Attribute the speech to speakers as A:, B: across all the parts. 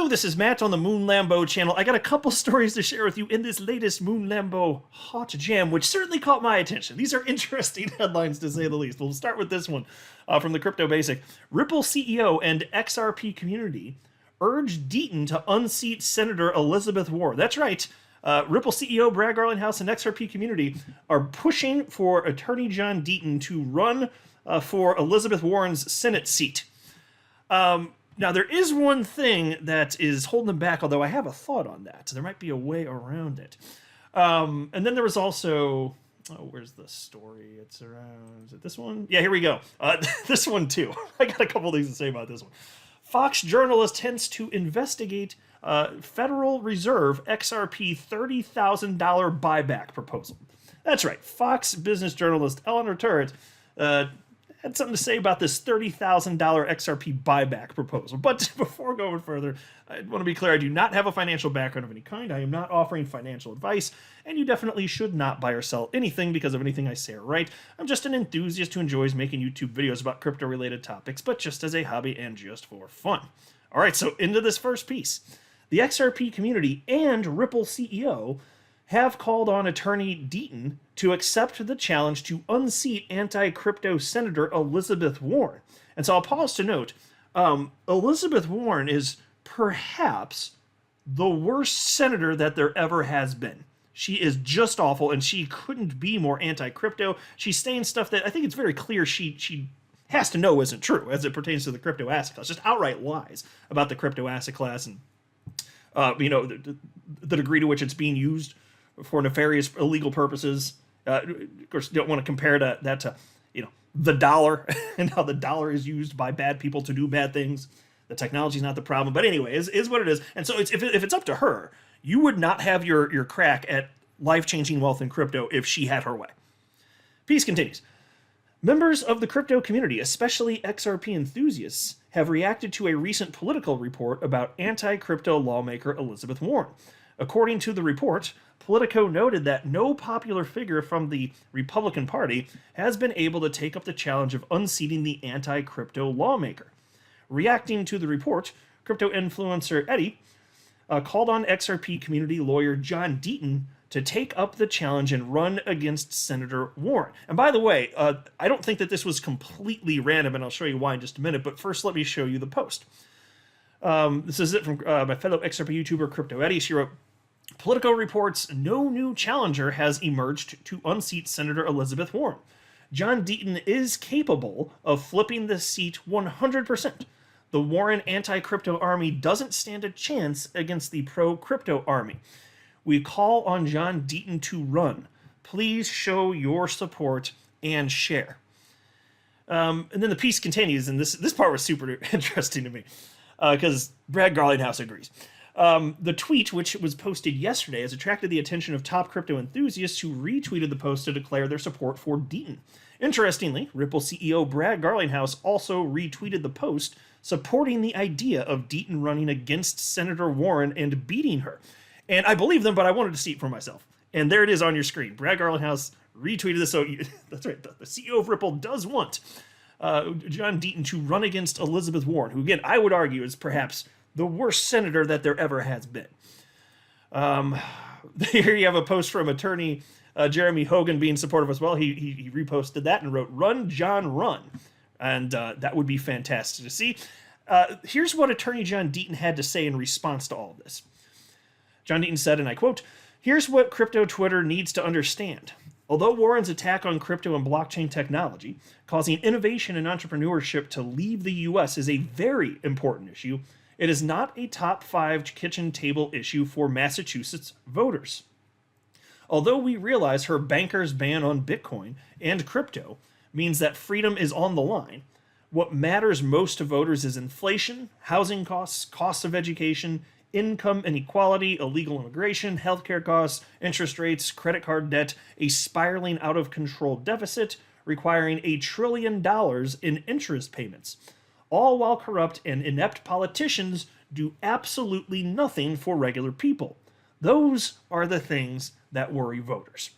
A: Hello, this is Matt on the Moon Lambo channel. I got a couple stories to share with you in this latest Moon Lambo hot jam, which certainly caught my attention. These are interesting headlines, to say the least. We'll start with this one from the Crypto Basic. Ripple CEO and XRP community urge Deaton to unseat Senator Elizabeth Warren. That's right. Ripple CEO Brad Garlinghouse and XRP community are pushing for Attorney John Deaton to run for Elizabeth Warren's Senate seat. Now, there is one thing that is holding them back, although I have a thought on that. There might be a way around it. And then there was also... Oh, where's the story? It's around... Is it this one? Yeah, here we go. This one, too. I got a couple things to say about this one. Fox journalist hints to investigate Federal Reserve XRP $30,000 buyback proposal. That's right. Fox business journalist Eleanor Turret had something to say about this $30,000 XRP buyback proposal. But before going further, I want to be clear, I do not have a financial background of any kind. I am not offering financial advice, and you definitely should not buy or sell anything because of anything I say or write. I'm just an enthusiast who enjoys making YouTube videos about crypto-related topics, but just as a hobby and just for fun. All right, so into this first piece. The XRP community and Ripple CEO have called on attorney Deaton to accept the challenge to unseat anti-crypto Senator Elizabeth Warren. And so I'll pause to note, Elizabeth Warren is perhaps the worst senator that there ever has been. She is just awful, and she couldn't be more anti-crypto. She's saying stuff that I think it's very clear she has to know isn't true as it pertains to the crypto asset class. Just outright lies about the crypto asset class and the degree to which it's being used for nefarious, illegal purposes. Of course, you don't want to compare that to, the dollar and how the dollar is used by bad people to do bad things. The technology is not the problem, but anyway, is what it is. And so if it's up to her, you would not have your crack at life-changing wealth in crypto if she had her way. Piece continues. Members of the crypto community, especially XRP enthusiasts, have reacted to a recent political report about anti-crypto lawmaker Elizabeth Warren. According to the report, Politico noted that no popular figure from the Republican Party has been able to take up the challenge of unseating the anti-crypto lawmaker. Reacting to the report, crypto influencer Eddie called on XRP community lawyer John Deaton to take up the challenge and run against Senator Warren. And by the way, I don't think that this was completely random, and I'll show you why in just a minute, but first let me show you the post. This is it from my fellow XRP YouTuber Crypto Eddie. She wrote, Politico reports no new challenger has emerged to unseat Senator Elizabeth Warren. John Deaton is capable of flipping the seat 100%. The Warren anti-crypto army doesn't stand a chance against the pro-crypto army. We call on John Deaton to run. Please show your support and share. And then the piece continues, and this part was super interesting to me because Brad Garlinghouse agrees. The tweet, which was posted yesterday, has attracted the attention of top crypto enthusiasts who retweeted the post to declare their support for Deaton. Interestingly, Ripple CEO Brad Garlinghouse also retweeted the post supporting the idea of Deaton running against Senator Warren and beating her. And I believe them, but I wanted to see it for myself. And there it is on your screen. Brad Garlinghouse retweeted this. So that's right. The CEO of Ripple does want John Deaton to run against Elizabeth Warren, who, again, I would argue is perhaps the worst senator that there ever has been. Here you have a post from attorney Jeremy Hogan being supportive as well. He reposted that and wrote, "Run, John, run." And that would be fantastic to see. Here's what attorney John Deaton had to say in response to all of this. John Deaton said, and I quote, "Here's what crypto Twitter needs to understand. Although Warren's attack on crypto and blockchain technology, causing innovation and entrepreneurship to leave the U.S. is a very important issue, it is not a top 5 kitchen table issue for Massachusetts voters. Although we realize her banker's ban on Bitcoin and crypto means that freedom is on the line, what matters most to voters is inflation, housing costs, costs of education, income inequality, illegal immigration, healthcare costs, interest rates, credit card debt, a spiraling out of control deficit requiring $1 trillion in interest payments, all while corrupt and inept politicians do absolutely nothing for regular people. Those are the things that worry voters."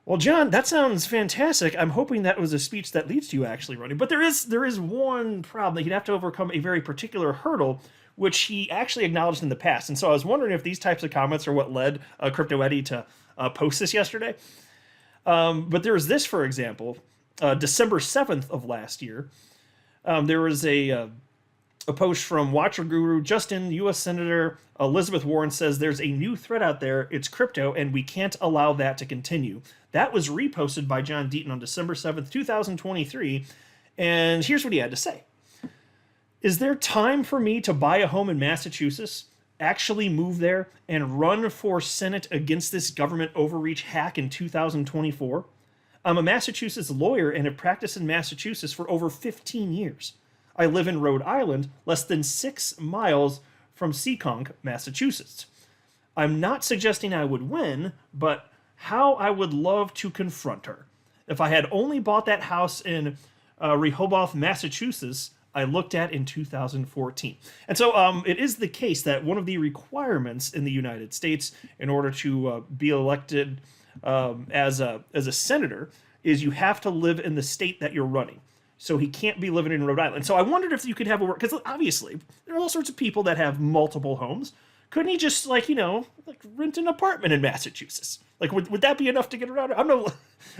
A: Well, John, that sounds fantastic. I'm hoping that was a speech that leads to you actually running. But there is one problem that you'd have to overcome, a very particular hurdle, which he actually acknowledged in the past. And so I was wondering if these types of comments are what led Crypto Eddie to post this yesterday. But there was this, for example, December 7th of last year. There was a post from Watcher Guru Justin, U.S. Senator Elizabeth Warren says there's a new threat out there. It's crypto, and we can't allow that to continue. That was reposted by John Deaton on December 7th, 2023. And here's what he had to say. Is there time for me to buy a home in Massachusetts, actually move there, and run for Senate against this government overreach hack in 2024? I'm a Massachusetts lawyer and have practiced in Massachusetts for over 15 years. I live in Rhode Island, less than 6 miles from Seekonk, Massachusetts. I'm not suggesting I would win, but how I would love to confront her. If I had only bought that house in Rehoboth, Massachusetts, I looked at in 2014. And so it is the case that one of the requirements in the United States in order to be elected as a senator is you have to live in the state that you're running. So he can't be living in Rhode Island. So I wondered if you could have a work, because obviously there are all sorts of people that have multiple homes. Couldn't he just rent an apartment in Massachusetts? Would that be enough to get around?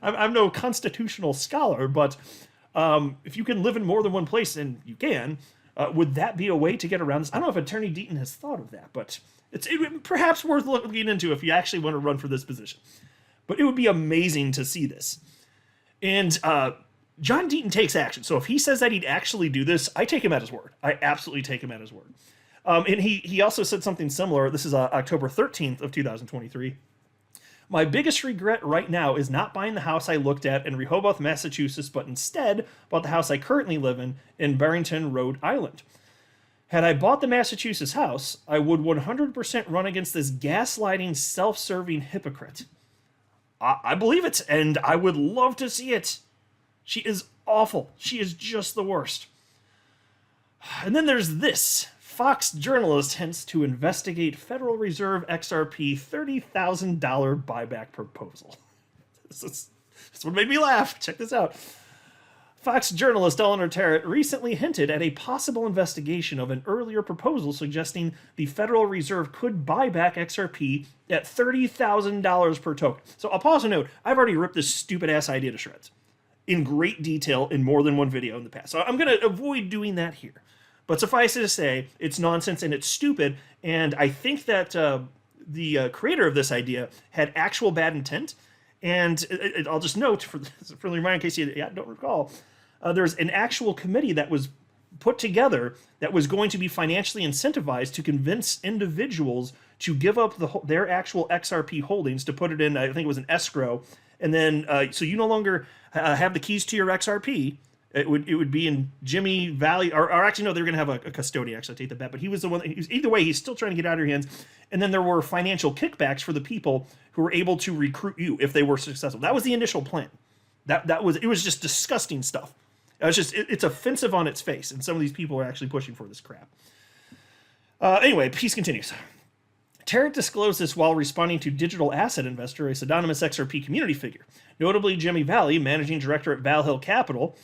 A: I'm no constitutional scholar, but if you can live in more than one place, and you can, would that be a way to get around this? I don't know if Attorney Deaton has thought of that, but it's perhaps worth looking into if you actually want to run for this position. But it would be amazing to see this. And John Deaton takes action. So if he says that he'd actually do this, I take him at his word. I absolutely take him at his word. And he also said something similar. This is October 13th of 2023. My biggest regret right now is not buying the house I looked at in Rehoboth, Massachusetts, but instead bought the house I currently live in Barrington, Rhode Island. Had I bought the Massachusetts house, I would 100% run against this gaslighting, self-serving hypocrite. I believe it, and I would love to see it. She is awful. She is just the worst. And then there's this. Fox journalist hints to investigate Federal Reserve XRP $30,000 buyback proposal. This one made me laugh. Check this out. Fox journalist Eleanor Terrett recently hinted at a possible investigation of an earlier proposal suggesting the Federal Reserve could buy back XRP at $30,000 per token. So I'll pause and note, I've already ripped this stupid-ass idea to shreds in great detail in more than one video in the past. So I'm going to avoid doing that here. But suffice it to say, it's nonsense and it's stupid, and I think that the creator of this idea had actual bad intent. And I'll just note, for the reminder in case you don't recall, there's an actual committee that was put together that was going to be financially incentivized to convince individuals to give up their actual XRP holdings, to put it in, I think it was an escrow, and then so you no longer have the keys to your XRP. It would be in Jimmy Valley, or actually no, they're going to have a custodian. Actually, I take that bet, but he was the one. Either way, he's still trying to get out of your hands. And then there were financial kickbacks for the people who were able to recruit you if they were successful. That was the initial plan. It was just disgusting stuff. It's offensive on its face, and some of these people are actually pushing for this crap. Anyway, piece continues. Terrett disclosed this while responding to digital asset investor, a pseudonymous XRP community figure. Notably, Jimmy Valley, managing director at Valhill Capital,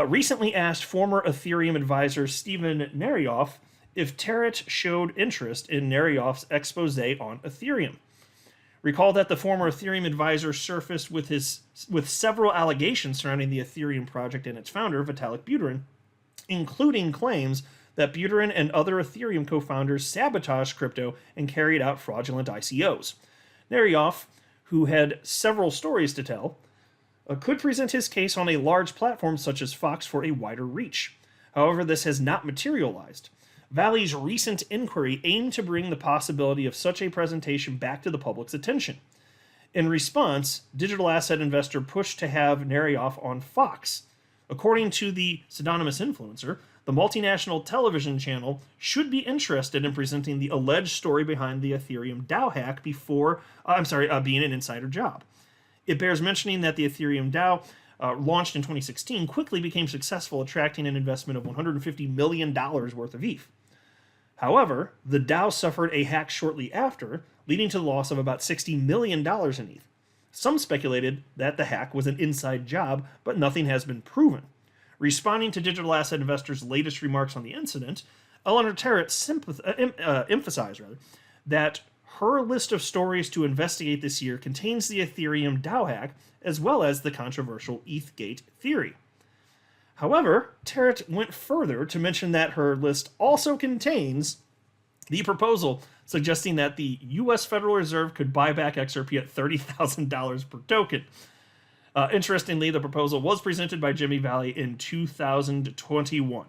A: recently asked former Ethereum advisor Steven Narioff if Terrett showed interest in Narioff's expose on Ethereum. Recall that the former Ethereum advisor surfaced with several allegations surrounding the Ethereum project and its founder, Vitalik Buterin, including claims that Buterin and other Ethereum co-founders sabotaged crypto and carried out fraudulent ICOs. Narioff, who had several stories to tell, could present his case on a large platform such as Fox for a wider reach. However, this has not materialized. Valley's recent inquiry aimed to bring the possibility of such a presentation back to the public's attention. In response, digital asset investor pushed to have Narioff on Fox. According to the pseudonymous influencer, the multinational television channel should be interested in presenting the alleged story behind the Ethereum DAO hack being an insider job. It bears mentioning that the Ethereum DAO, launched in 2016, quickly became successful, attracting an investment of $150 million worth of ETH. However, the DAO suffered a hack shortly after, leading to the loss of about $60 million in ETH. Some speculated that the hack was an inside job, but nothing has been proven. Responding to digital asset investors' latest remarks on the incident, Eleanor Terrett emphasized that her list of stories to investigate this year contains the Ethereum DAO hack, as well as the controversial ETHgate theory. However, Terrett went further to mention that her list also contains the proposal suggesting that the U.S. Federal Reserve could buy back XRP at $30,000 per token. Interestingly, the proposal was presented by Jimmy Valley in 2021.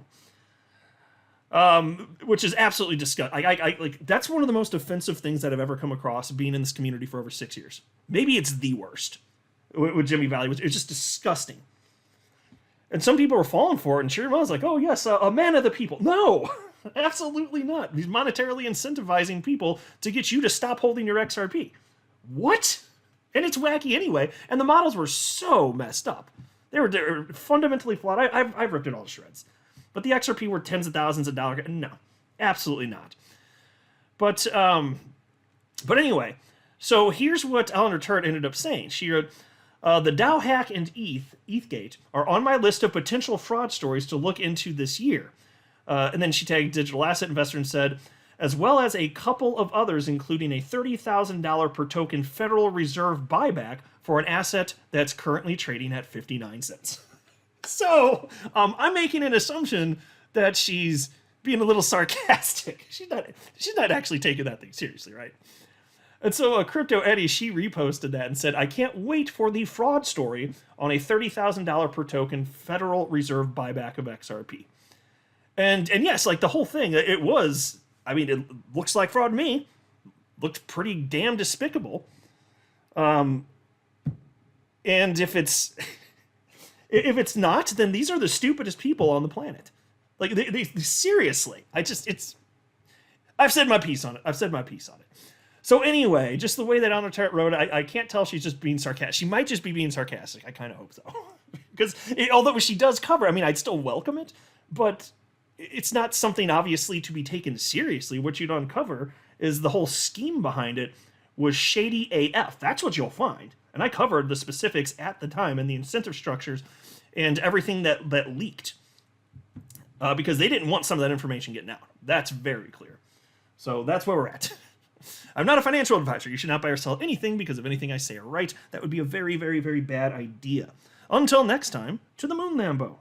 A: Which is absolutely disgusting. Like that's one of the most offensive things that I've ever come across being in this community for over 6 years. Maybe it's the worst with Jimmy Valley. It's just disgusting. And some people were falling for it, and Sherman was like, oh yes, a man of the people. No, absolutely not. He's monetarily incentivizing people to get you to stop holding your XRP. What? And it's wacky anyway, and the models were so messed up. They were fundamentally flawed. I've ripped it all to shreds. But the XRP were tens of thousands of dollars. No, absolutely not. But anyway, so here's what Eleanor Terrett ended up saying. She wrote, the DAO hack and ETHgate are on my list of potential fraud stories to look into this year. And then she tagged Digital Asset Investor and said, as well as a couple of others, including a $30,000 per token Federal Reserve buyback for an asset that's currently trading at 59 cents. So, I'm making an assumption that she's being a little sarcastic. She's not actually taking that thing seriously, right? And so Crypto Eddie, she reposted that and said, I can't wait for the fraud story on a $30,000 per token Federal Reserve buyback of XRP. And yes, like the whole thing, it was, I mean, it looks like fraud to me. Looked pretty damn despicable. And if it's... If it's not, then these are the stupidest people on the planet. Like, they seriously, I've said my piece on it. So anyway, just the way that Eleanor Terrett wrote it, I can't tell if she's just being sarcastic. She might just be being sarcastic. I kind of hope so. Because although she does cover, I mean, I'd still welcome it, but it's not something obviously to be taken seriously. What you'd uncover is the whole scheme behind it was shady AF. That's what you'll find. And I covered the specifics at the time and the incentive structures and everything that leaked. Because they didn't want some of that information getting out. That's very clear. So that's where we're at. I'm not a financial advisor. You should not buy or sell anything because of anything I say or write. That would be a very, very, very bad idea. Until next time, to the Moon Lambo.